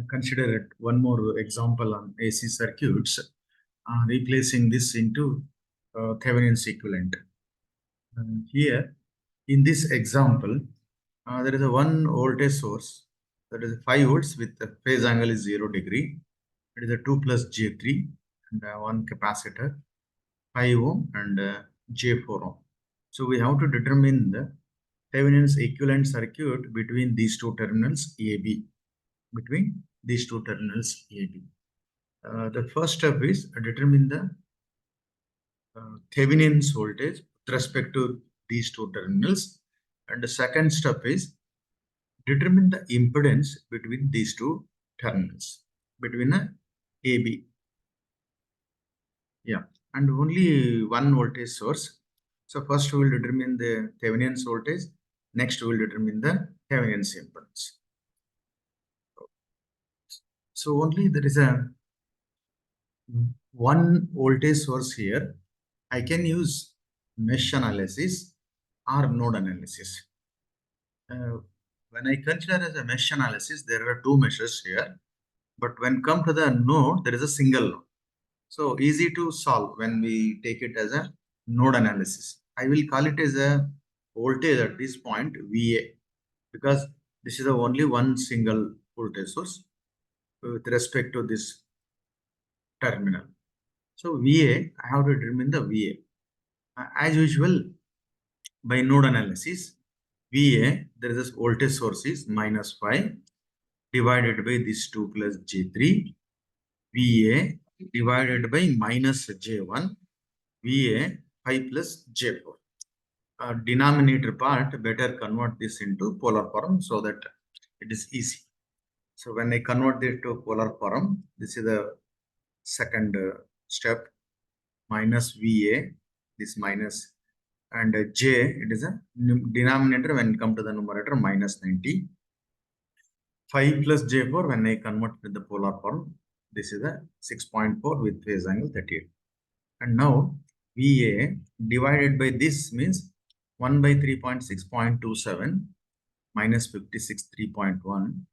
Consider one more example on AC circuits, replacing this into Thevenin's equivalent. Here, in this example, there is a one voltage source, that is 5 volts with the phase angle is 0 degree. It is a 2 plus J3 and one capacitor, 5 ohm and J4 ohm. So we have to determine the Thevenin's equivalent circuit between these two terminals AB. Between these two terminals AB. The first step is determine the Thevenin's voltage with respect to these two terminals, and the second step is determine the impedance between these two terminals, between a AB. Yeah, and only one voltage source. So first we will determine the Thevenin's voltage, next we will determine the Thevenin's impedance. So only there is a one voltage source here. I can use mesh analysis or node analysis. When I consider as a mesh analysis, there are two meshes here. But when come to the node, there is a single node. So easy to solve when we take it as a node analysis. I will call it as a voltage at this point VA, because this is the only one single voltage source with respect to this terminal. So VA, I have to determine the VA. As usual, by node analysis, VA, there is a voltage source is minus 5 divided by this 2 plus J3, VA divided by minus J1, VA 5 plus J4. Denominator part, better convert this into polar form so that it is easy. So when I convert it to polar form, this is the second step, minus VA, this minus, and J, it is a denominator when it come to the numerator, minus 90. 5 plus J4, when I convert to the polar form, this is a 6.4 with phase angle 38. And now VA divided by this means 1 by 3.6.27 minus 56 3.1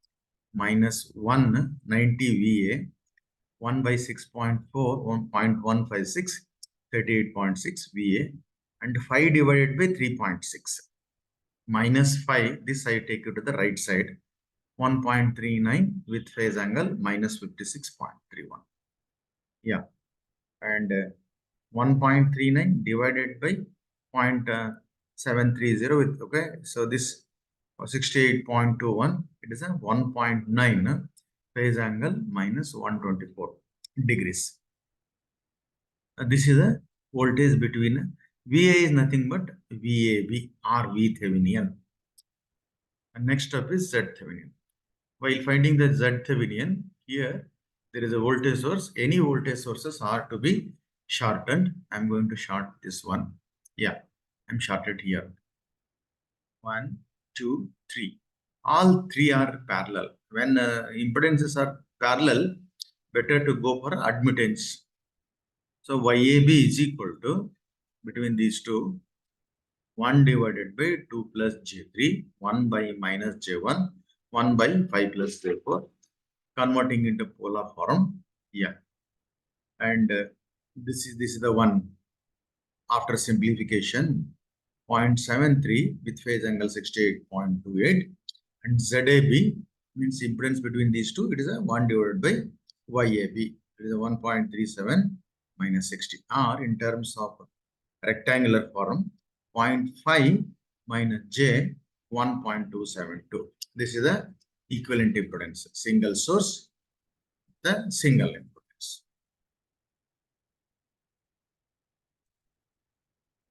minus 190 VA 1 by 6.4 1.156 38.6 VA and 5 divided by 3.6 minus 5, this I take it to the right side, 1.39 with phase angle minus 56.31. Yeah, and 1.39 divided by 0.730 with, okay, so this 68.21, it is a 1.9 phase angle minus 124 degrees. This is a voltage between VA is nothing but VAB or V Thevenin. And next step is Z Thevenin. While finding the Z Thevenin, here there is a voltage source. Any voltage sources are to be shortened. I'm going to short this one. Yeah, I'm shorted here. 1, 2, 3. All three are parallel. When impedances are parallel, better to go for admittance. So YAB is equal to, between these two, 1 divided by 2 plus J3, 1 by minus J1, 1 by 5 plus J4, converting into polar form. Yeah. And this is the one after simplification, 0.73 with phase angle 68.28, and ZAB means impedance between these two, it is a 1 divided by YAB, it is a 1.37 minus 60, or in terms of rectangular form, 0.5 minus J 1.272. This is the equivalent impedance, single source, the single impedance.